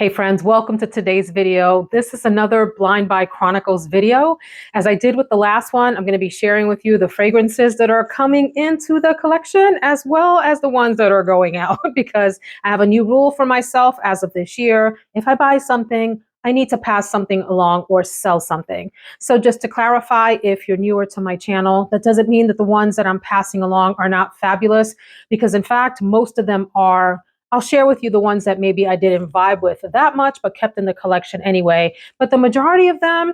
Hey friends, welcome to today's video. This is another Blind Buy Chronicles video. As I did with the last one, I'm going to be sharing with you the fragrances that are coming into the collection as well as the ones that are going out because I have a new rule for myself as of this year. If I buy something, I need to pass something along or sell something. So just to clarify, if you're newer to my channel, that doesn't mean that the ones that I'm passing along are not fabulous, because in fact, most of them are. I'll share with you the ones that maybe I didn't vibe with that much, but kept in the collection anyway. But the majority of them,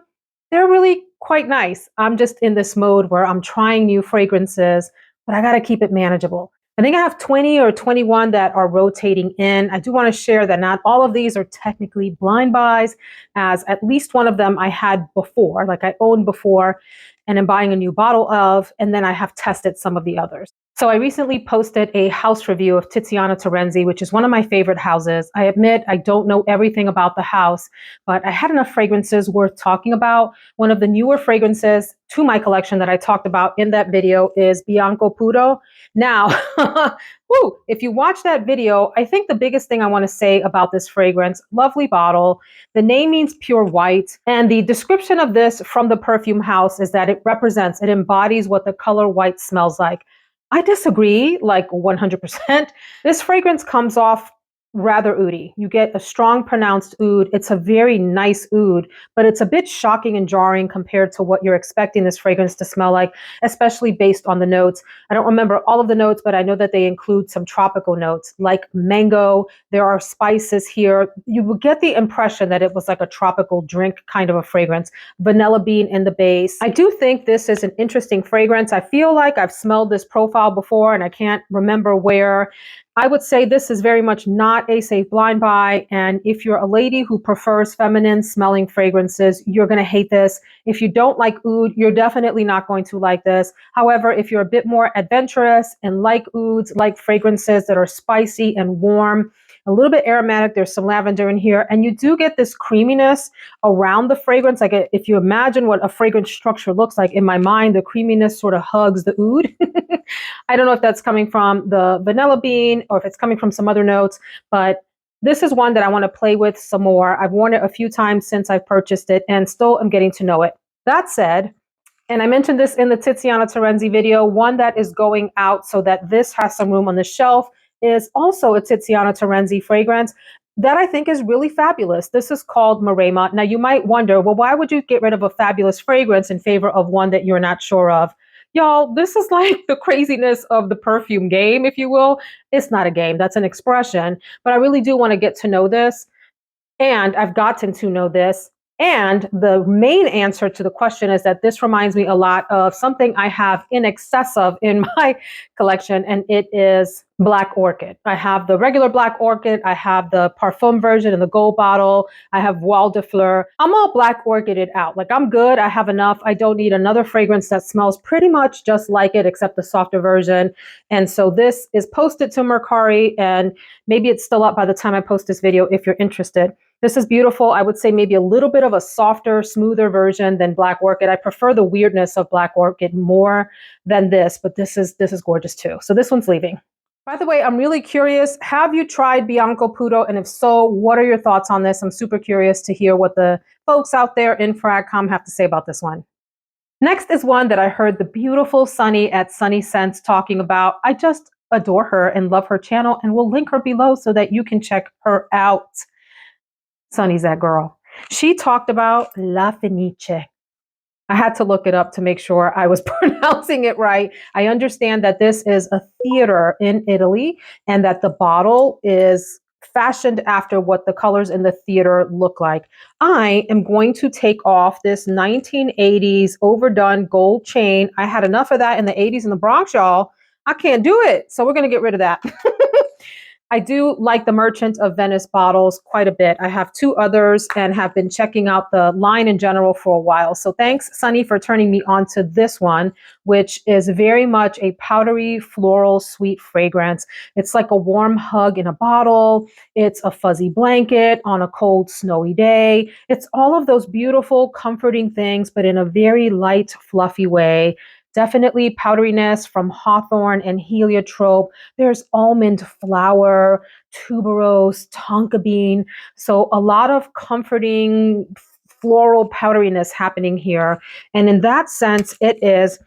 they're really quite nice. I'm just in this mode where I'm trying new fragrances, but I got to keep it manageable. I think I have 20 or 21 that are rotating in. I do want to share that not all of these are technically blind buys, as at least one of them I had before, like I owned before, and I'm buying a new bottle of, and then I have tested some of the others. So I recently posted a house review of Tiziana Terenzi, which is one of my favorite houses. I admit I don't know everything about the house, but I had enough fragrances worth talking about. One of the newer fragrances to my collection that I talked about in that video is Bianco Puto. Now, if you watch that video, I think the biggest thing I want to say about this fragrance, lovely bottle. The name means pure white. And the description of this from the perfume house is that it embodies what the color white smells like. I disagree, like 100%. This fragrance comes off rather oody. You get a strong pronounced oud. It's a very nice oud, but it's a bit shocking and jarring compared to what you're expecting this fragrance to smell like, especially based on the notes. I don't remember all of the notes, but I know that they include some tropical notes like mango. There are spices here. You will get the impression that it was like a tropical drink kind of a fragrance. Vanilla bean in the base. I do think this is an interesting fragrance. I feel like I've smelled this profile before and I can't remember where. I would say this is very much not a safe blind buy. And if you're a lady who prefers feminine smelling fragrances, you're going to hate this. If you don't like oud, you're definitely not going to like this. However, if you're a bit more adventurous and like ouds, like fragrances that are spicy and warm, a little bit aromatic, there's some lavender in here, and you do get this creaminess around the fragrance. Like if you imagine what a fragrance structure looks like, in my mind, the creaminess sort of hugs the oud. I don't know if that's coming from the vanilla bean or if it's coming from some other notes, but this is one that I want to play with some more. I've worn it a few times since I've purchased it and still am getting to know it. That said, and I mentioned this in the Tiziana Terenzi video, one that is going out so that this has some room on the shelf is also a Tiziana Terenzi fragrance that I think is really fabulous. This is called Marema. Now you might wonder, well, why would you get rid of a fabulous fragrance in favor of one that you're not sure of? Y'all, this is like the craziness of the perfume game, if you will. It's not a game, that's an expression, but I really do want to get to know this. And I've gotten to know this. And the main answer to the question is that this reminds me a lot of something I have in excess of in my collection, and it is Black Orchid. I have the regular Black Orchid. I have the Parfum version in the gold bottle. I have Voile de Fleur. I'm all Black Orchided out. Like, I'm good. I have enough. I don't need another fragrance that smells pretty much just like it, except the softer version. And so this is posted to Mercari, and maybe it's still up by the time I post this video if you're interested. This is beautiful. I would say maybe a little bit of a softer, smoother version than Black Orchid. I prefer the weirdness of Black Orchid more than this, but this is gorgeous too. So this one's leaving. By the way, I'm really curious, have you tried Bianco Puto? And if so, what are your thoughts on this? I'm super curious to hear what the folks out there in Fragcom have to say about this one. Next is one that I heard the beautiful Sunny at Sunny Scents talking about. I just adore her and love her channel, and we'll link her below so that you can check her out. Sunny's that girl. She talked about La Fenice. I had to look it up to make sure I was pronouncing it right. I understand that this is a theater in Italy and that the bottle is fashioned after what the colors in the theater look like. I am going to take off this 1980s overdone gold chain. I had enough of that in the 80s in the Bronx, y'all. I can't do it. So we're going to get rid of that. I do like the Merchant of Venice bottles quite a bit. I have two others and have been checking out the line in general for a while. So thanks, Sunny, for turning me on to this one, which is very much a powdery, floral, sweet fragrance. It's like a warm hug in a bottle. It's a fuzzy blanket on a cold, snowy day. It's all of those beautiful, comforting things, but in a very light, fluffy way. Definitely powderiness from hawthorn and heliotrope. There's almond flower, tuberose, tonka bean. So a lot of comforting floral powderiness happening here. And in that sense, it is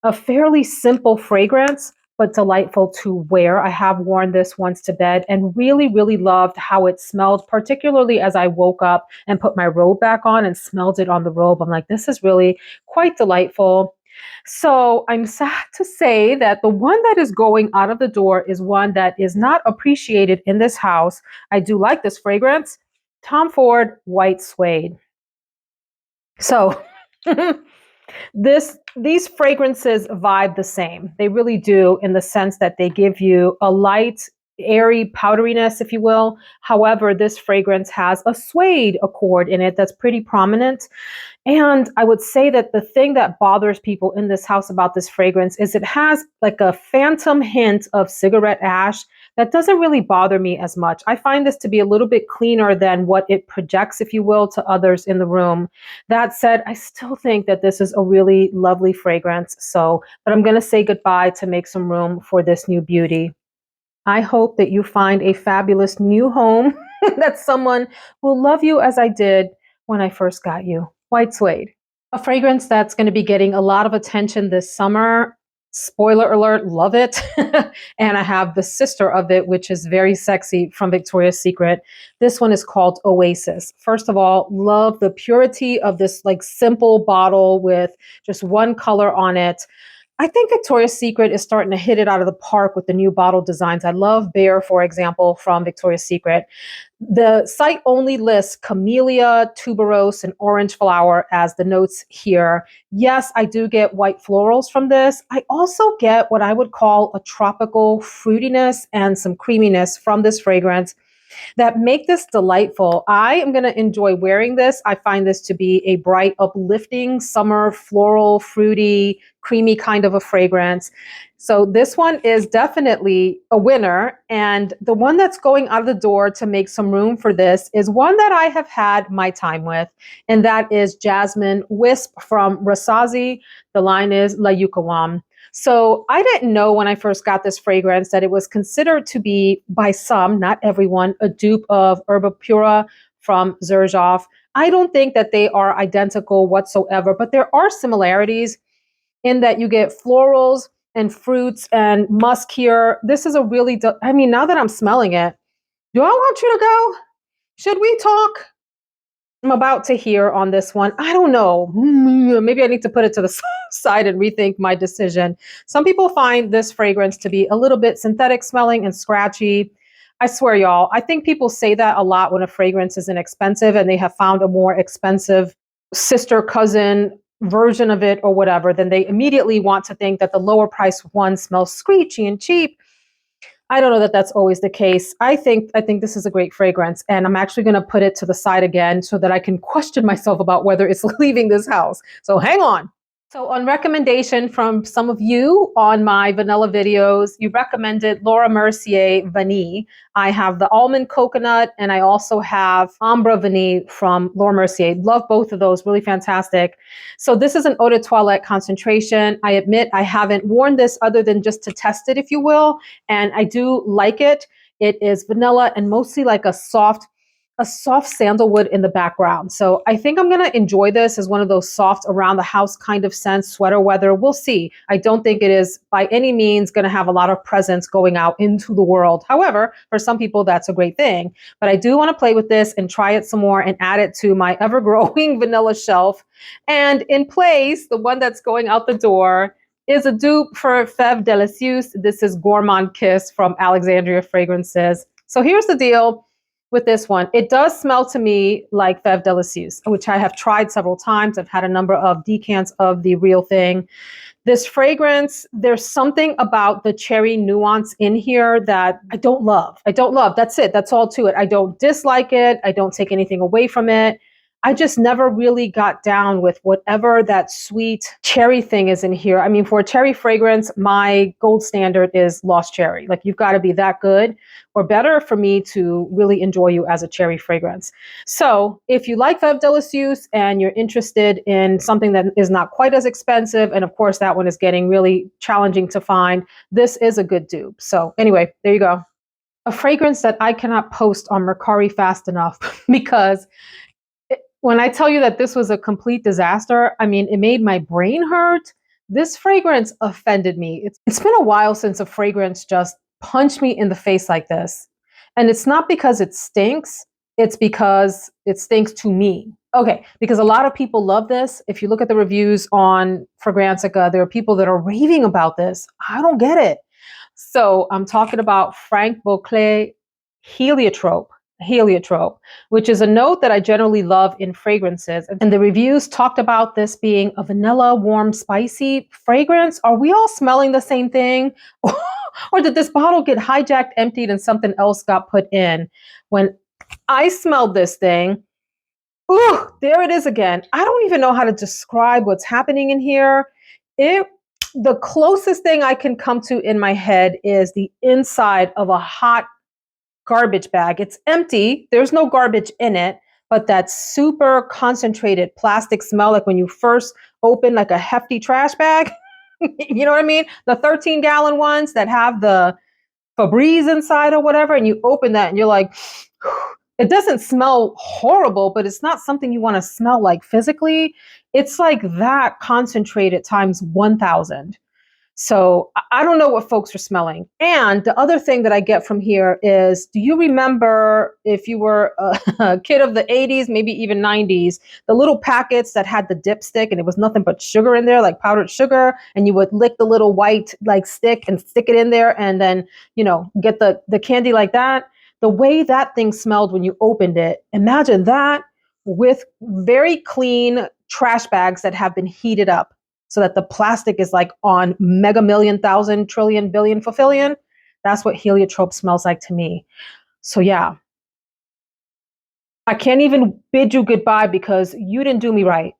a fairly simple fragrance, but delightful to wear. I have worn this once to bed and really, really loved how it smelled, particularly as I woke up and put my robe back on and smelled it on the robe. I'm like, this is really quite delightful. So I'm sad to say that the one that is going out of the door is one that is not appreciated in this house. I do like this fragrance, Tom Ford White Suede. So these fragrances vibe the same. They really do, in the sense that they give you a light, airy powderiness, if you will. However, this fragrance has a suede accord in it that's pretty prominent. And I would say that the thing that bothers people in this house about this fragrance is it has like a phantom hint of cigarette ash that doesn't really bother me as much. I find this to be a little bit cleaner than what it projects, if you will, to others in the room. That said, I still think that this is a really lovely fragrance. But I'm going to say goodbye to make some room for this new beauty. I hope that you find a fabulous new home, that someone will love you as I did when I first got you. White Suede. A fragrance that's going to be getting a lot of attention this summer. Spoiler alert, love it. And I have the sister of it, which is very sexy, from Victoria's Secret. This one is called Oasis. First of all, love the purity of this like simple bottle with just one color on it. I think Victoria's Secret is starting to hit it out of the park with the new bottle designs. I love Bear, for example, from Victoria's Secret. The site only lists camellia, tuberose, and orange flower as the notes here. Yes, I do get white florals from this. I also get what I would call a tropical fruitiness and some creaminess from this fragrance that make this delightful. I am going to enjoy wearing this. I find this to be a bright, uplifting, summer, floral, fruity, creamy kind of a fragrance. So this one is definitely a winner. And the one that's going out of the door to make some room for this is one that I have had my time with, and that is Jasmine Wisp from Rasazi. The line is La Yukawam. So I didn't know when I first got this fragrance that it was considered to be, by some, not everyone, a dupe of Herba Pura from Xerjoff. I don't think that they are identical whatsoever, but there are similarities in that you get florals and fruits and musk here. This is a really, now that I'm smelling it, do I want you to go? Should we talk? I'm about to hear on this one. I don't know. Maybe I need to put it to the side and rethink my decision. Some people find this fragrance to be a little bit synthetic smelling and scratchy. I swear, y'all, I think people say that a lot when a fragrance is inexpensive and they have found a more expensive sister, cousin version of it or whatever. Then they immediately want to think that the lower priced one smells screechy and cheap. I don't know that that's always the case. I think this is a great fragrance, and I'm actually going to put it to the side again so that I can question myself about whether it's leaving this house. So hang on. So on recommendation from some of you on my vanilla videos, you recommended Laura Mercier Vanille. I have the almond coconut, and I also have Ambre Vanille from Laura Mercier. Love both of those, really fantastic. So this is an eau de toilette concentration. I admit I haven't worn this other than just to test it, if you will, and I do like it. It is vanilla and mostly like a soft sandalwood in the background. So I think I'm going to enjoy this as one of those soft around the house kind of scents, sweater weather. We'll see. I don't think it is by any means going to have a lot of presence going out into the world. However, for some people, that's a great thing. But I do want to play with this and try it some more and add it to my ever-growing vanilla shelf. And in place, the one that's going out the door is a dupe for Fève Délicieuse. This is Gourmand Kiss from Alexandria Fragrances. So here's the deal with this one. It does smell to me like Fève Délicieuse, which I have tried several times. I've had a number of decants of the real thing. This fragrance, there's something about the cherry nuance in here that I don't love. That's it. That's all to it. I don't dislike it. I don't take anything away from it. I just never really got down with whatever that sweet cherry thing is in here. I mean, for a cherry fragrance, my gold standard is Lost Cherry. Like, you've got to be that good or better for me to really enjoy you as a cherry fragrance. So if you like Fève Délicieuse and you're interested in something that is not quite as expensive, and of course that one is getting really challenging to find, this is a good dupe. So anyway, there you go. A fragrance that I cannot post on Mercari fast enough because when I tell you that this was a complete disaster, I mean, it made my brain hurt. This fragrance offended me. It's been a while since a fragrance just punched me in the face like this. And it's not because it stinks, it's because it stinks to me. Okay, because a lot of people love this. If you look at the reviews on Fragrantica, there are people that are raving about this. I don't get it. So I'm talking about Franck Boclet Heliotrope. Heliotrope, which is a note that I generally love in fragrances. And the reviews talked about this being a vanilla, warm, spicy fragrance. Are we all smelling the same thing? Or did this bottle get hijacked, emptied, and something else got put in? When I smelled this thing, ooh, there it is again. I don't even know how to describe what's happening in here. The closest thing I can come to in my head is the inside of a hot garbage bag. It's empty. There's no garbage in it, but that super concentrated plastic smell, like when you first open like a hefty trash bag. You know what I mean? The 13-gallon ones that have the Febreze inside or whatever, and you open that and you're like, it doesn't smell horrible, but it's not something you want to smell like physically. It's like that concentrated times 1,000. So I don't know what folks are smelling. And the other thing that I get from here is, do you remember, if you were a kid of the 80s, maybe even 90s, the little packets that had the dipstick and it was nothing but sugar in there, like powdered sugar, and you would lick the little white like stick and stick it in there and then, get the candy like that? The way that thing smelled when you opened it, imagine that with very clean trash bags that have been heated up, so that the plastic is like on mega million, thousand, trillion, billion, fulfillion. That's what heliotrope smells like to me. So yeah, I can't even bid you goodbye because you didn't do me right.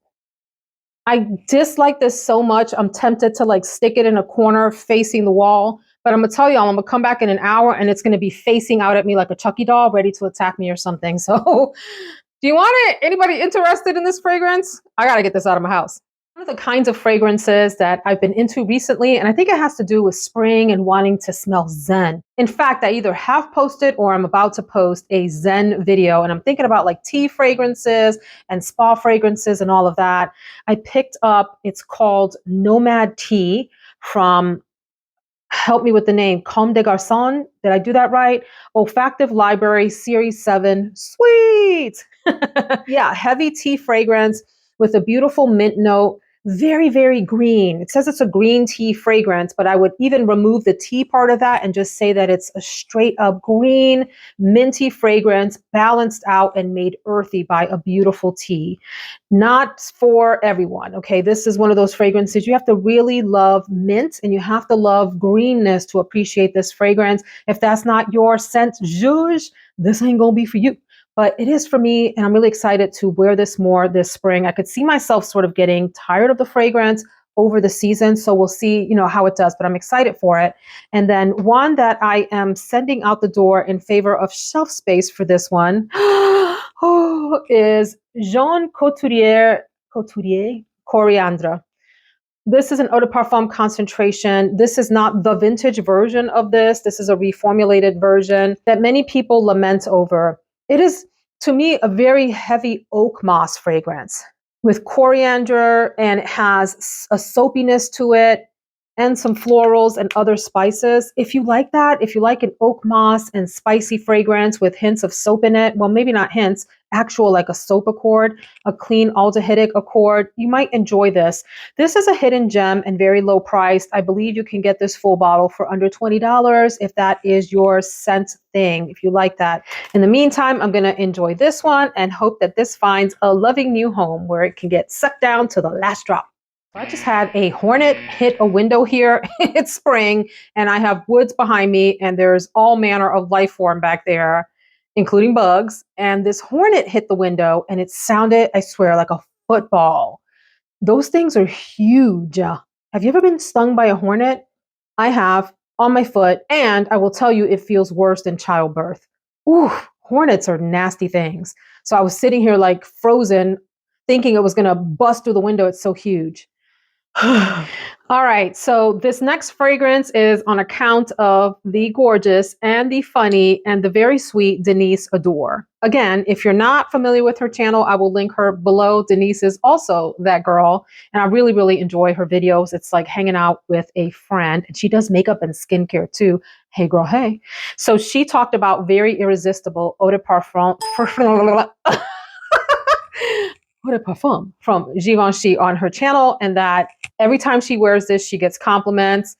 I dislike this so much. I'm tempted to like stick it in a corner facing the wall. But I'm gonna tell you, I'm gonna come back in an hour and it's gonna be facing out at me like a Chucky doll, ready to attack me or something. So, do you want it? Anybody interested in this fragrance? I gotta get this out of my house. One of the kinds of fragrances that I've been into recently, and I think it has to do with spring and wanting to smell zen. In fact, I either have posted or I'm about to post a zen video, and I'm thinking about like tea fragrances and spa fragrances and all of that. I picked up, it's called Nomad tea from, help me with the name, Comme des Garçons. Did I do that right? Olfactive Library Series 7. Sweet! Yeah, heavy tea fragrance with a beautiful mint note. Very, very green. It says it's a green tea fragrance, but I would even remove the tea part of that and just say that it's a straight up green, minty fragrance, balanced out and made earthy by a beautiful tea. Not for everyone, okay? This is one of those fragrances. You have to really love mint and you have to love greenness to appreciate this fragrance. If that's not your scent juge, this ain't gonna be for you. But it is for me, and I'm really excited to wear this more this spring. I could see myself sort of getting tired of the fragrance over the season, so we'll see, how it does, but I'm excited for it. And then one that I am sending out the door in favor of shelf space for this one is Jean Couturier Coriandre. This is an eau de parfum concentration. This is not the vintage version of this. This is a reformulated version that many people lament over. It is, to me, a very heavy oak moss fragrance with coriander, and it has a soapiness to it and some florals and other spices. If you like that, if you like an oak moss and spicy fragrance with hints of soap in it, well, maybe not hints, actual like a soap accord, a clean aldehydic accord, you might enjoy this. This is a hidden gem and very low priced. I believe you can get this full bottle for under $20 if that is your scent thing, if you like that. In the meantime, I'm going to enjoy this one and hope that this finds a loving new home where it can get sucked down to the last drop. I just had a hornet hit a window here. It's spring and I have woods behind me and there's all manner of life form back there. including bugs. And this hornet hit the window and it sounded, I swear, like a football. Those things are huge. Have you ever been stung by a hornet? I have, on my foot, and I will tell you it feels worse than childbirth. Ooh, hornets are nasty things. So I was sitting here like frozen, thinking it was going to bust through the window. It's so huge. All right, so this next fragrance is on account of the gorgeous and the funny and the very sweet Denise Adore. Again, if you're not familiar with her channel, I will link her below. Denise is also that girl, and I really, really enjoy her videos. It's like hanging out with a friend, and she does makeup and skincare too. Hey girl, hey. So she talked about very irresistible eau de parfum. Eau de parfum from Givenchy on her channel, and that every time she wears this, she gets compliments.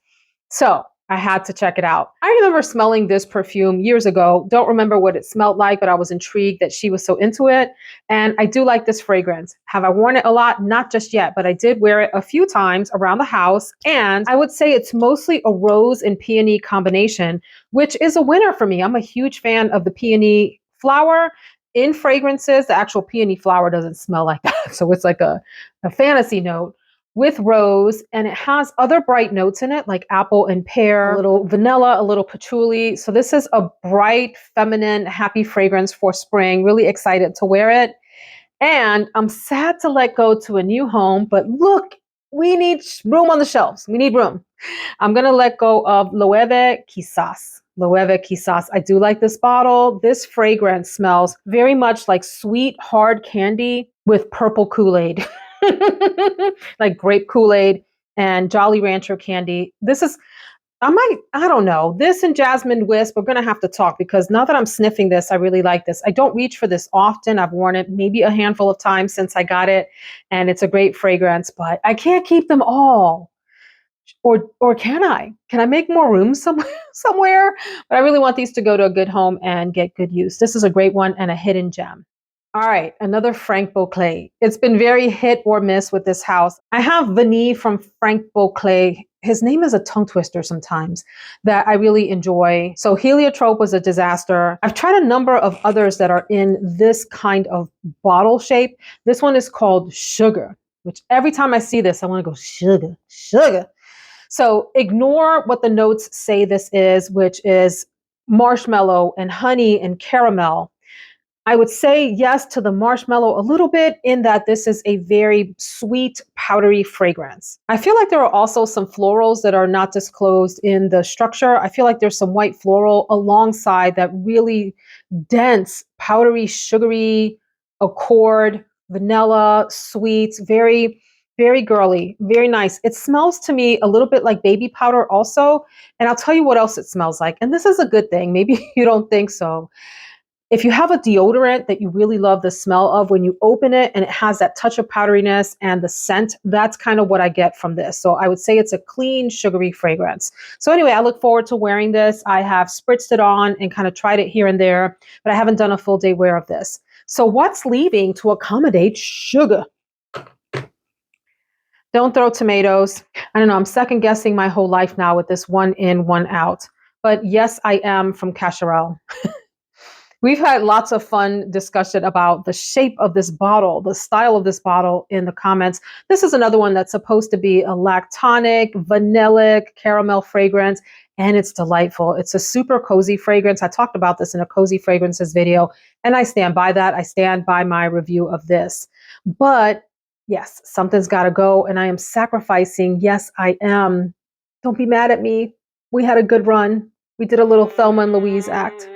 So I had to check it out. I remember smelling this perfume years ago. Don't remember what it smelled like, but I was intrigued that she was so into it. And I do like this fragrance. Have I worn it a lot? Not just yet, but I did wear it a few times around the house. And I would say it's mostly a rose and peony combination, which is a winner for me. I'm a huge fan of the peony flower. In fragrances, the actual peony flower doesn't smell like that. So it's like a fantasy note with rose, and it has other bright notes in it, like apple and pear, a little vanilla, a little patchouli. So this is a bright, feminine, happy fragrance for spring. Really excited to wear it. And I'm sad to let go to a new home, but look, we need room on the shelves. We need room. I'm going to let go of Nuova Quizás. Nuova Quizás. I do like this bottle. This fragrance smells very much like sweet, hard candy with purple Kool-Aid. Like grape Kool-Aid and Jolly Rancher candy. This is, I don't know. This and Jasmine Wisp, we're going to have to talk, because now that I'm sniffing this, I really like this. I don't reach for this often. I've worn it maybe a handful of times since I got it, and it's a great fragrance, but I can't keep them all. Or can I? Can I make more room somewhere? But I really want these to go to a good home and get good use. This is a great one and a hidden gem. All right, another Franck Boclet. It's been very hit or miss with this house. I have Vanille from Franck Boclet. His name is a tongue twister sometimes that I really enjoy. So Heliotrope was a disaster. I've tried a number of others that are in this kind of bottle shape. This one is called Sugar, which every time I see this, I want to go sugar, sugar. So ignore what the notes say this is, which is marshmallow and honey and caramel. I would say yes to the marshmallow a little bit, in that this is a very sweet, powdery fragrance. I feel like there are also some florals that are not disclosed in the structure. I feel like there's some white floral alongside that really dense, powdery, sugary accord, vanilla, sweets, very, very girly, very nice. It smells to me a little bit like baby powder also. And I'll tell you what else it smells like. And this is a good thing. Maybe you don't think so. If you have a deodorant that you really love the smell of when you open it, and it has that touch of powderiness and the scent, that's kind of what I get from this. So I would say it's a clean, sugary fragrance. So anyway, I look forward to wearing this. I have spritzed it on and kind of tried it here and there, but I haven't done a full day wear of this. So what's leaving to accommodate sugar? Don't throw tomatoes. I don't know. I'm second guessing my whole life now with this one in, one out. But yes, I am from Cacharel. We've had lots of fun discussion about the shape of this bottle, the style of this bottle in the comments. This is another one that's supposed to be a lactonic, vanillic, caramel fragrance, and it's delightful. It's a super cozy fragrance. I talked about this in a cozy fragrances video, and I stand by that. I stand by my review of this. But yes, something's got to go, and I am sacrificing. Yes, I am. Don't be mad at me. We had a good run. We did a little Thelma and Louise act.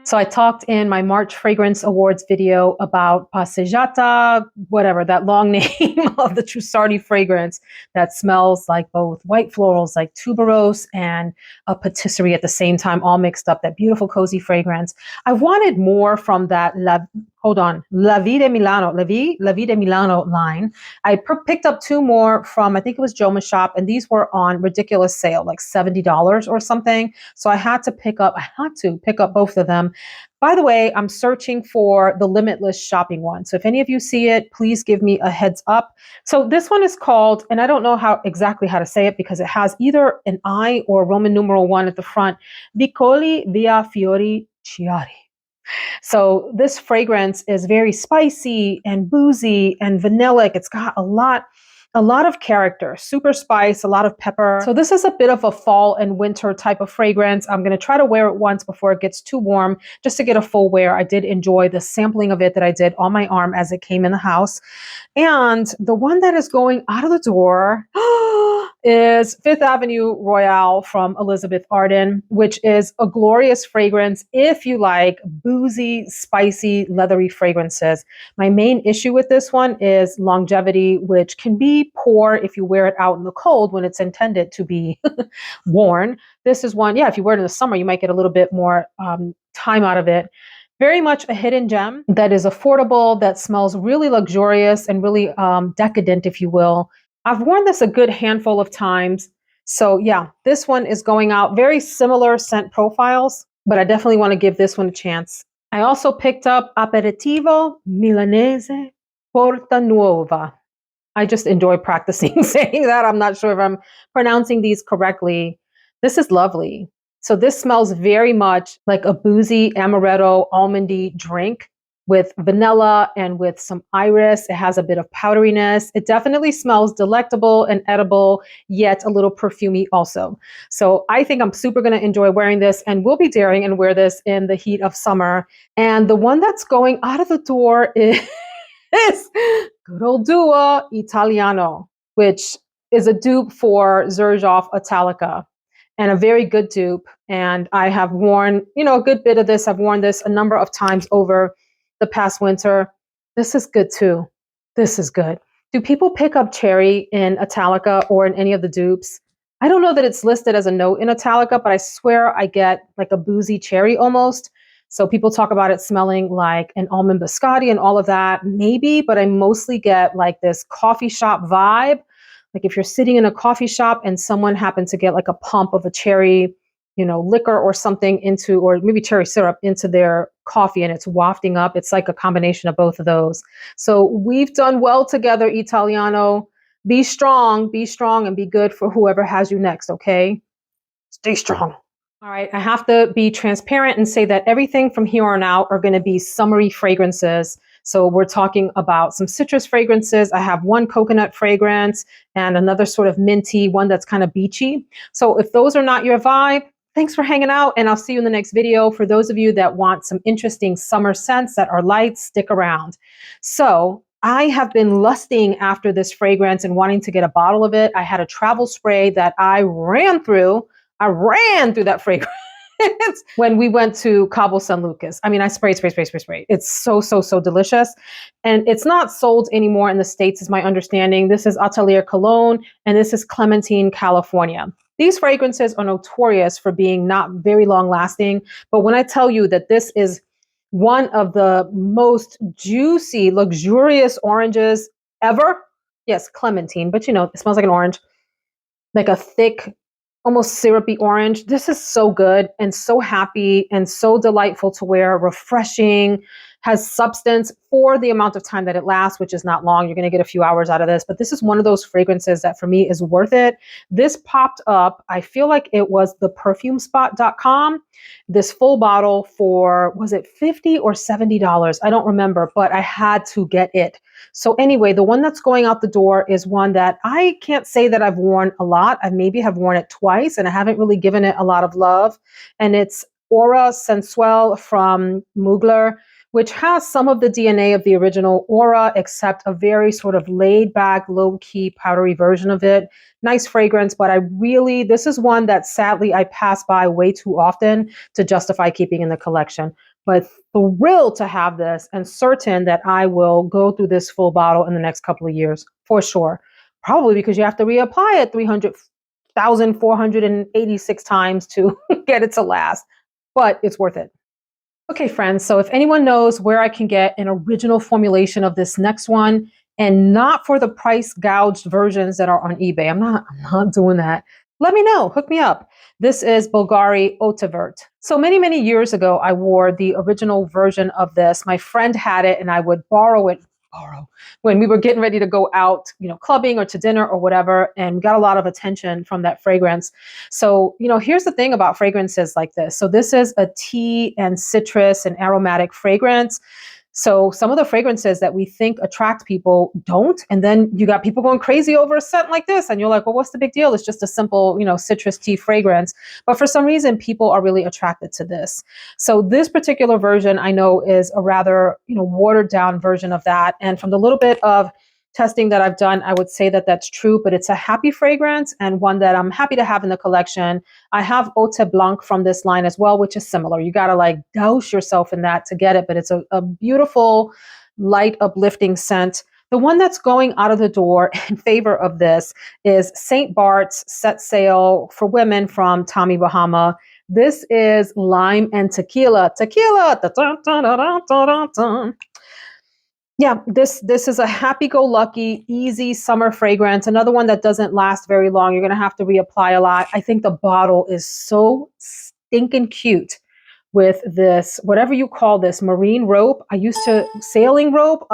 So I talked in my March Fragrance Awards video about Passeggiata, whatever, that long name of the Trussardi fragrance that smells like both white florals, like tuberose, and a patisserie at the same time, all mixed up, that beautiful, cozy fragrance. I wanted more from that La Vie de Milano line. I picked up two more from, I think it was Joma's shop, and these were on ridiculous sale, like $70 or something. So I had to pick up both of them. By the way, I'm searching for the Limitless shopping one. So if any of you see it, please give me a heads up. So this one is called, and I don't know exactly how to say it because it has either an I or Roman numeral 1 at the front, Vicoli via Fiori Chiari. So this fragrance is very spicy and boozy and vanillic. It's got a lot of character, super spice, a lot of pepper. So this is a bit of a fall and winter type of fragrance. I'm going to try to wear it once before it gets too warm, just to get a full wear. I did enjoy the sampling of it that I did on my arm as it came in the house. And the one that is going out of the door is Fifth Avenue Royale from Elizabeth Arden, which is a glorious fragrance if you like boozy, spicy, leathery fragrances. My main issue with this one is longevity, which can be poor if you wear it out in the cold when it's intended to be worn. This is one, yeah, if you wear it in the summer, you might get a little bit more time out of it. Very much a hidden gem that is affordable, that smells really luxurious and really decadent, if you will. I've worn this a good handful of times. So yeah, this one is going out. Very similar scent profiles, but I definitely want to give this one a chance. I also picked up Aperitivo, Milanese, Porta Nuova. I just enjoy practicing saying that. I'm not sure if I'm pronouncing these correctly. This is lovely. So this smells very much like a boozy amaretto almondy drink with vanilla and with some iris. It has a bit of powderiness. It definitely smells delectable and edible, yet a little perfumey also. So I think I'm super going to enjoy wearing this, and will be daring and wear this in the heat of summer. And the one that's going out of the door is good old duo Italiano, which is a dupe for Xerjoff Italica, and a very good dupe. And I have worn, a good bit of this. I've worn this a number of times over the past winter. This is good too. This is good. Do people pick up cherry in Italica or in any of the dupes? I don't know that it's listed as a note in Italica, but I swear I get like a boozy cherry almost. So people talk about it smelling like an almond biscotti and all of that, maybe, but I mostly get like this coffee shop vibe. Like if you're sitting in a coffee shop and someone happened to get like a pump of a cherry, liquor or something into, or maybe cherry syrup into their coffee and it's wafting up. It's like a combination of both of those. So we've done well together, Italiano. Be strong, and be good for whoever has you next, okay? Stay strong. All right, I have to be transparent and say that everything from here on out are going to be summery fragrances. So we're talking about some citrus fragrances. I have one coconut fragrance and another sort of minty, one that's kind of beachy. So if those are not your vibe, thanks for hanging out, and I'll see you in the next video. For those of you that want some interesting summer scents that are light, stick around. So I have been lusting after this fragrance and wanting to get a bottle of it. I had a travel spray that I ran through that fragrance when we went to Cabo San Lucas. I mean, I spray. It's so delicious. And it's not sold anymore in the States, is my understanding. This is Atelier Cologne, and this is Clementine, California. These fragrances are notorious for being not very long lasting. But when I tell you that this is one of the most juicy, luxurious oranges ever, yes, Clementine, but it smells like an orange, like a thick, almost syrupy orange. This is so good and so happy and so delightful to wear, refreshing, has substance for the amount of time that it lasts, which is not long. You're going to get a few hours out of this, but this is one of those fragrances that for me is worth it. This popped up, I feel like it was the perfumespot.com, this full bottle for, was it $50 or $70? I don't remember, but I had to get it. So anyway, the one that's going out the door is one that I can't say that I've worn a lot. I maybe have worn it twice and I haven't really given it a lot of love. And it's Aura Sensuelle from Mugler, which has some of the DNA of the original Aura, except a very sort of laid back, low key, powdery version of it. Nice fragrance, but this is one that sadly I pass by way too often to justify keeping in the collection. But thrilled to have this and certain that I will go through this full bottle in the next couple of years for sure. Probably because you have to reapply it 300,486 times to get it to last, but it's worth it. Okay, friends, so if anyone knows where I can get an original formulation of this next one and not for the price gouged versions that are on eBay, I'm not doing that. Let me know, hook me up. This is Bulgari Thé Vert. So many years ago, I wore the original version of this. My friend had it and I would borrow it borrow, when we were getting ready to go out, clubbing or to dinner or whatever, and we got a lot of attention from that fragrance. So, here's the thing about fragrances like this. So this is a tea and citrus and aromatic fragrance. So some of the fragrances that we think attract people don't. And then you got people going crazy over a scent like this. And you're like, well, what's the big deal? It's just a simple, citrus tea fragrance. But for some reason, people are really attracted to this. So this particular version I know is a rather, watered down version of that. And from the little bit of testing that I've done, I would say that that's true, but it's a happy fragrance and one that I'm happy to have in the collection. I have Oud Blanc from this line as well, which is similar. You got to like douse yourself in that to get it, but it's a beautiful, light, uplifting scent. The one that's going out of the door in favor of this is St. Bart's Set Sail for Women from Tommy Bahama. This is lime and tequila. Tequila! Da, da, da, da, da, da, da. Yeah, this is a happy-go-lucky, easy summer fragrance. Another one that doesn't last very long. You're going to have to reapply a lot. I think the bottle is so stinking cute with this, whatever you call this, marine rope. I used to, sailing rope,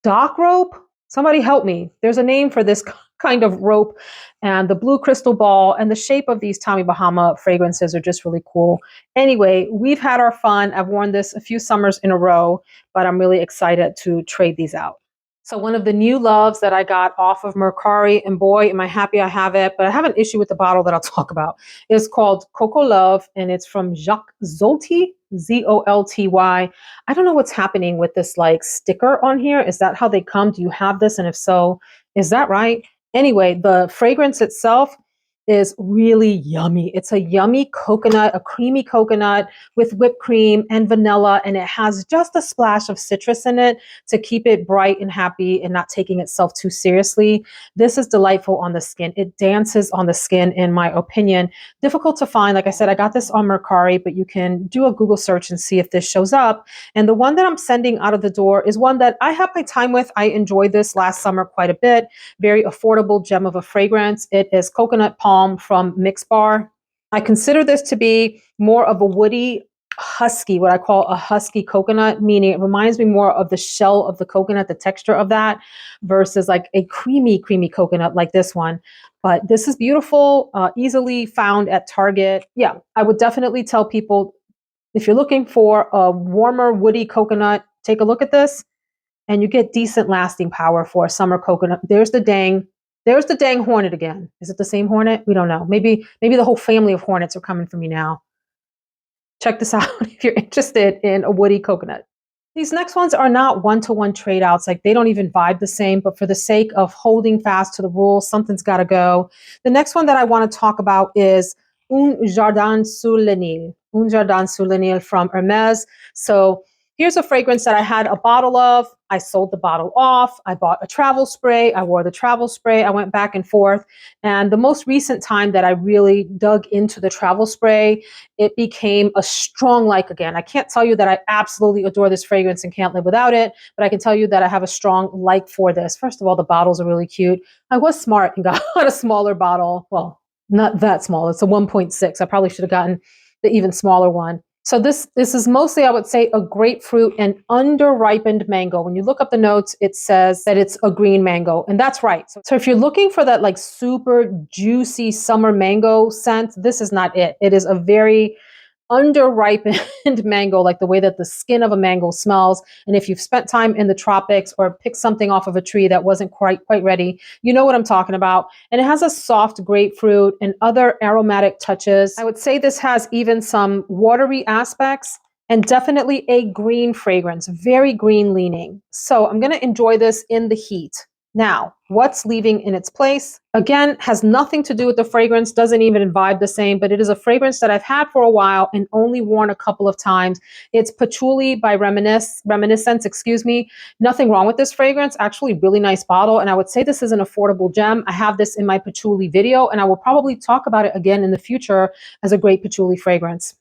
dock rope. Somebody help me. There's a name for this kind of rope, and the blue crystal ball and the shape of these Tommy Bahama fragrances are just really cool. Anyway, we've had our fun. I've worn this a few summers in a row, but I'm really excited to trade these out. So one of the new loves that I got off of Mercari, and boy, am I happy I have it, but I have an issue with the bottle that I'll talk about, is called Coco Love, and it's from Jacques Zolty, Zolty. I don't know what's happening with this like sticker on here. Is that how they come? Do you have this? And if so, is that right? Anyway, the fragrance itself is really yummy. It's a yummy coconut, a creamy coconut with whipped cream and vanilla, and it has just a splash of citrus in it to keep it bright and happy and not taking itself too seriously. This is delightful on the skin. It dances on the skin, in my opinion. Difficult to find. Like I said, I got this on Mercari, but you can do a Google search and see if this shows up. And the one that I'm sending out of the door is one that I have my time with. I enjoyed this last summer quite a bit. Very affordable gem of a fragrance. It is Coconut Palm from Mix Bar. I consider this to be more of a woody, husky, what I call a husky coconut, meaning it reminds me more of the shell of the coconut, the texture of that, versus like a creamy coconut like this one. But this is beautiful, easily found at Target. Yeah, I would definitely tell people, if you're looking for a warmer, woody coconut, take a look at this, and you get decent lasting power for a summer coconut. There's the dang hornet again. Is it the same hornet? We don't know. Maybe the whole family of hornets are coming for me now. Check this out if you're interested in a woody coconut. These next ones are not one-to-one trade outs. Like they don't even vibe the same, but for the sake of holding fast to the rules, something's got to go. The next one that I want to talk about is Un Jardin Sur Le Nil. Un Jardin Sur Le Nil from Hermès. So here's a fragrance that I had a bottle of. I sold the bottle off. I bought a travel spray. I wore the travel spray. I went back and forth. And the most recent time that I really dug into the travel spray, it became a strong like again. I can't tell you that I absolutely adore this fragrance and can't live without it, but I can tell you that I have a strong like for this. First of all, the bottles are really cute. I was smart and got a smaller bottle. Well, not that small. It's a 1.6. I probably should have gotten the even smaller one. So this is mostly, I would say, a grapefruit and under-ripened mango. When you look up the notes, it says that it's a green mango, and that's right. So if you're looking for that like super juicy summer mango scent, this is not it. It is a very under-ripened mango, like the way that the skin of a mango smells. And if you've spent time in the tropics or picked something off of a tree that wasn't quite ready, you know what I'm talking about. And it has a soft grapefruit and other aromatic touches. I would say this has even some watery aspects and definitely a green fragrance, very green leaning. So I'm going to enjoy this in the heat. Now, what's leaving in its place? Again, has nothing to do with the fragrance, doesn't even vibe the same, but it is a fragrance that I've had for a while and only worn a couple of times. It's Patchouli by Reminiscence, Nothing wrong with this fragrance, actually really nice bottle, and I would say this is an affordable gem. I have this in my patchouli video, and I will probably talk about it again in the future as a great patchouli fragrance.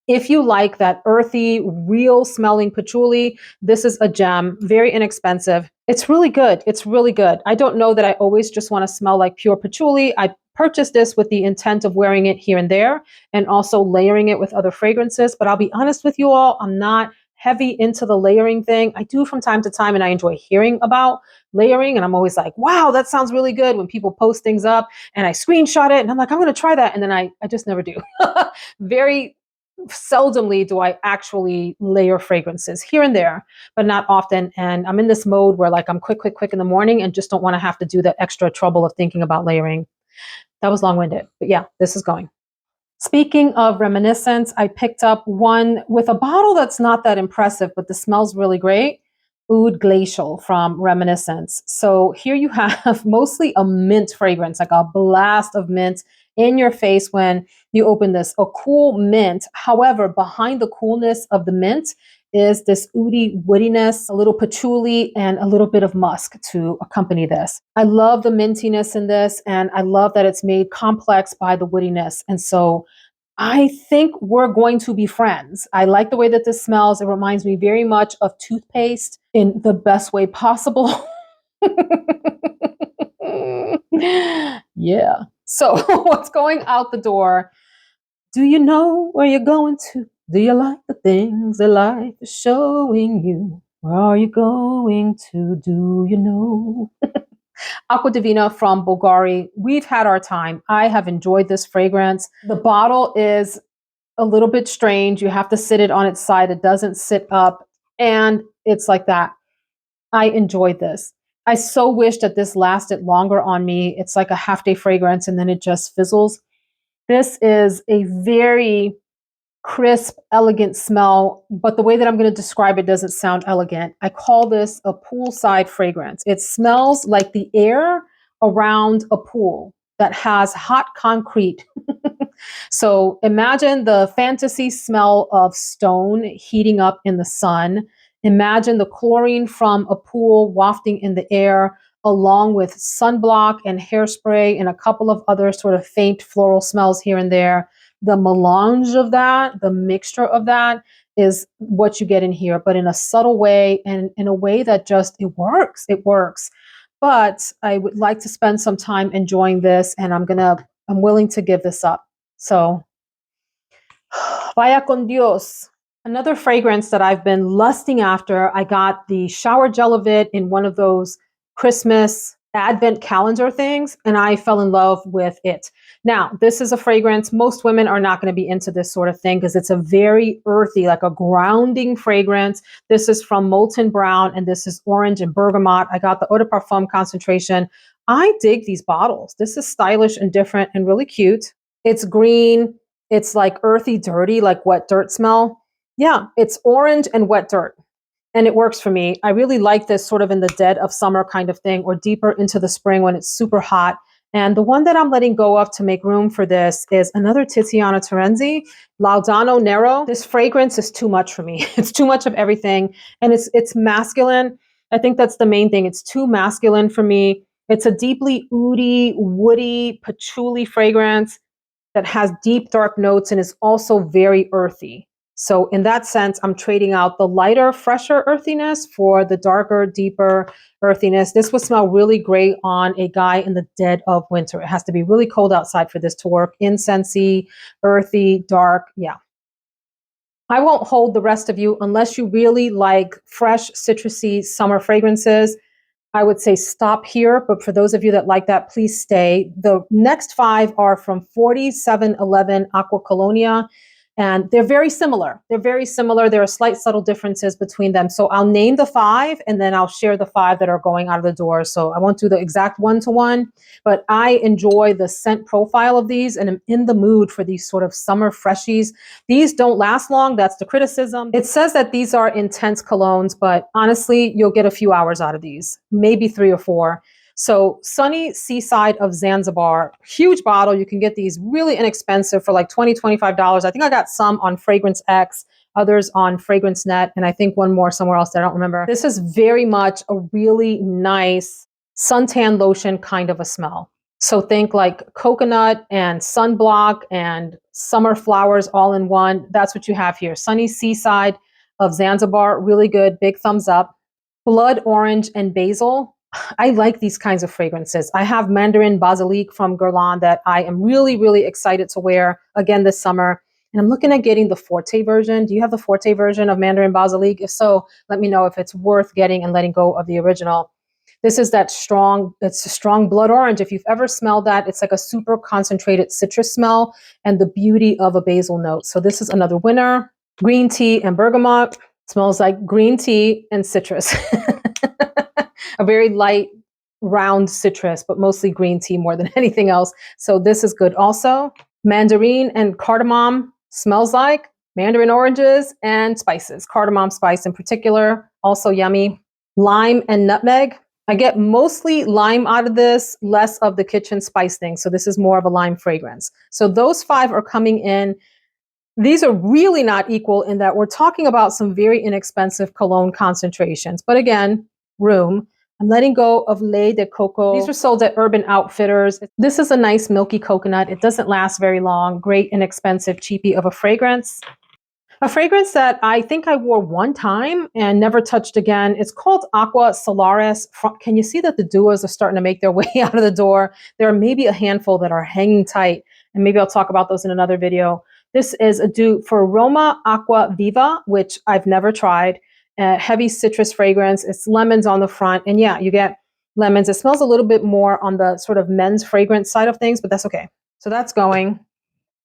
If you like that earthy, real smelling patchouli, this is a gem, very inexpensive. It's really good. It's really good. I don't know that I always just want to smell like pure patchouli. I purchased this with the intent of wearing it here and there and also layering it with other fragrances. But I'll be honest with you all, I'm not heavy into the layering thing. I do from time to time, and I enjoy hearing about layering. And I'm always like, wow, that sounds really good when people post things up, and I screenshot it and I'm like, I'm going to try that. And then I just never do. Very seldomly do I actually layer fragrances, here and there, but not often. And I'm in this mode where like I'm quick in the morning and just don't want to have to do the extra trouble of thinking about layering. That was long-winded, but yeah, this is going. Speaking of reminiscence, I picked up one with a bottle that's not that impressive, but the smell's really great. Oud Glacial from Reminiscence. So here you have mostly a mint fragrance, like a blast of mint in your face when you open this, a cool mint. However, behind the coolness of the mint is this oudy woodiness, a little patchouli, and a little bit of musk to accompany this. I love the mintiness in this, and I love that it's made complex by the woodiness. And so I think we're going to be friends. I like the way that this smells. It reminds me very much of toothpaste in the best way possible. Yeah. So what's going out the door? Do you know where you're going to? Do you like the things that life is showing you? Where are you going to? Do you know? Acqua Divina from Bulgari. We've had our time. I have enjoyed this fragrance. The bottle is a little bit strange. You have to sit it on its side. It doesn't sit up. And it's like that. I enjoyed this. I so wish that this lasted longer on me. It's like a half-day fragrance and then it just fizzles. This is a very crisp, elegant smell, but the way that I'm going to describe it doesn't sound elegant. I call this a poolside fragrance. It smells like the air around a pool that has hot concrete. So imagine the fantasy smell of stone heating up in the sun. Imagine the chlorine from a pool wafting in the air, along with sunblock and hairspray and a couple of other sort of faint floral smells here and there. The melange of that, the mixture of that is what you get in here, but in a subtle way and in a way that just, it works. It works. But I would like to spend some time enjoying this, and I'm willing to give this up. So, vaya con Dios. Another fragrance that I've been lusting after, I got the shower gel of it in one of those Christmas advent calendar things, and I fell in love with it. Now, this is a fragrance. Most women are not going to be into this sort of thing because it's a very earthy, like a grounding fragrance. This is from Molten Brown, and this is orange and bergamot. I got the Eau de Parfum concentration. I dig these bottles. This is stylish and different and really cute. It's green. It's like earthy, dirty, like wet dirt smell. Yeah, it's orange and wet dirt. And it works for me. I really like this sort of in the dead of summer kind of thing, or deeper into the spring when it's super hot. And the one that I'm letting go of to make room for this is another Tiziana Terenzi, Laudano Nero. This fragrance is too much for me. It's too much of everything. And it's masculine. I think that's the main thing. It's too masculine for me. It's a deeply oudy, woody, patchouli fragrance that has deep, dark notes and is also very earthy. So in that sense, I'm trading out the lighter, fresher earthiness for the darker, deeper earthiness. This would smell really great on a guy in the dead of winter. It has to be really cold outside for this to work. Incensey, earthy, dark. Yeah. I won't hold the rest of you unless you really like fresh, citrusy summer fragrances. I would say stop here, but for those of you that like that, please stay. The next 5 are from 4711 Aqua Colonia, and they're very similar. There are slight subtle differences between them. So I'll name the 5, and then I'll share the 5 that are going out of the door. So I won't do the exact one-to-one, but I enjoy the scent profile of these, and I'm in the mood for these sort of summer freshies. These don't last long. That's the criticism. It says that these are intense colognes, but honestly, you'll get a few hours out of these, maybe 3 or 4. So Sunny Seaside of Zanzibar, huge bottle. You can get these really inexpensive for like $20, $25. I think I got some on Fragrance X, others on Fragrance Net, and I think one more somewhere else that I don't remember. This is very much a really nice suntan lotion kind of a smell. So think like coconut and sunblock and summer flowers all in one. That's what you have here. Sunny Seaside of Zanzibar, really good, big thumbs up. Blood Orange and Basil. I like these kinds of fragrances. I have Mandarin Basilic from Guerlain that I am really, really excited to wear again this summer. And I'm looking at getting the Forte version. Do you have the Forte version of Mandarin Basilic? If so, let me know if it's worth getting and letting go of the original. This is that strong, it's a strong blood orange. If you've ever smelled that, it's like a super concentrated citrus smell and the beauty of a basil note. So this is another winner. Green tea and bergamot. Smells like green tea and citrus. A very light, round citrus, but mostly green tea more than anything else. So this is good also. Mandarin and cardamom. Smells like mandarin oranges and spices. Cardamom spice in particular, also yummy. Lime and nutmeg. I get mostly lime out of this, less of the kitchen spice thing. So this is more of a lime fragrance. So those 5 are coming in. These are really not equal in that we're talking about some very inexpensive cologne concentrations. But again, room. I'm letting go of Lait de Coco. These are sold at Urban Outfitters. This is a nice milky coconut. It doesn't last very long. Great inexpensive cheapie of a fragrance. A fragrance that I think I wore one time and never touched again. It's called Aqua Solaris. Can you see that the duos are starting to make their way out of the door? There are maybe a handful that are hanging tight, and maybe I'll talk about those in another video. This is a dupe for Roma Aqua Viva, which I've never tried. Heavy citrus fragrance. It's lemons on the front. And yeah, you get lemons. It smells a little bit more on the sort of men's fragrance side of things, but that's okay. So that's going.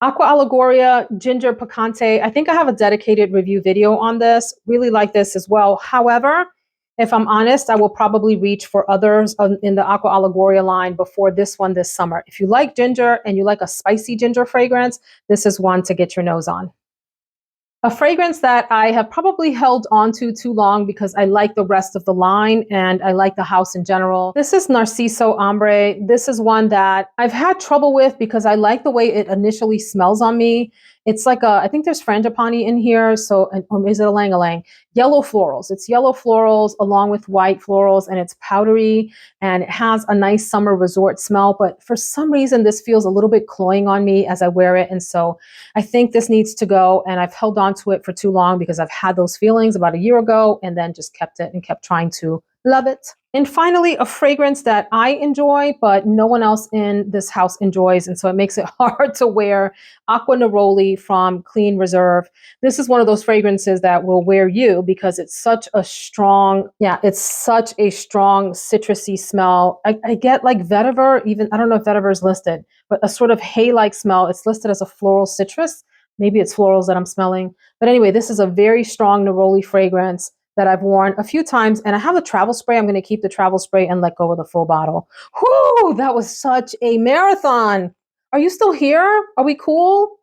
Aqua Allegoria, Ginger Picante. I think I have a dedicated review video on this. Really like this as well. However, if I'm honest, I will probably reach for others in the Aqua Allegoria line before this one this summer. If you like ginger and you like a spicy ginger fragrance, this is one to get your nose on. A fragrance that I have probably held on to too long because I like the rest of the line and I like the house in general. This is Narciso Ombre. This is one that I've had trouble with because I like the way it initially smells on me. It's like I think there's frangipani in here. So, or is it a lang-a-lang? Yellow florals. It's yellow florals along with white florals, and it's powdery and it has a nice summer resort smell. But for some reason, this feels a little bit cloying on me as I wear it. And so I think this needs to go, and I've held on to it for too long because I've had those feelings about a year ago and then just kept it and kept trying to love it. And finally, a fragrance that I enjoy, but no one else in this house enjoys, and so it makes it hard to wear. Aqua Neroli from Clean Reserve. This is one of those fragrances that will wear you because it's such a strong, it's such a strong citrusy smell. I get like vetiver, even, I don't know if vetiver is listed, but a sort of hay-like smell. It's listed as a floral citrus. Maybe it's florals that I'm smelling. But anyway, this is a very strong neroli fragrance that I've worn a few times. And I have a travel spray. I'm going to keep the travel spray and let go of the full bottle. Whoo, that was such a marathon. Are you still here? Are we cool?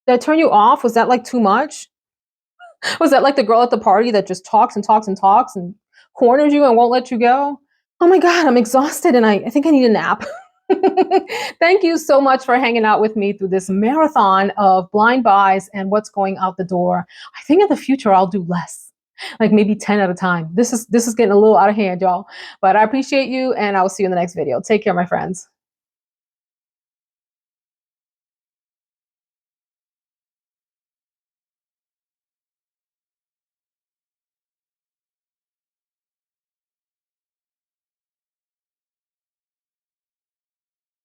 Did I turn you off? Was that like too much? Was that like the girl at the party that just talks and talks and talks and corners you and won't let you go? Oh my God, I'm exhausted and I think I need a nap. Thank you so much for hanging out with me through this marathon of blind buys and what's going out the door. I think in the future I'll do less, like maybe 10 at a time. This is getting a little out of hand, y'all. But I appreciate you and I will see you in the next video. Take care, my friends.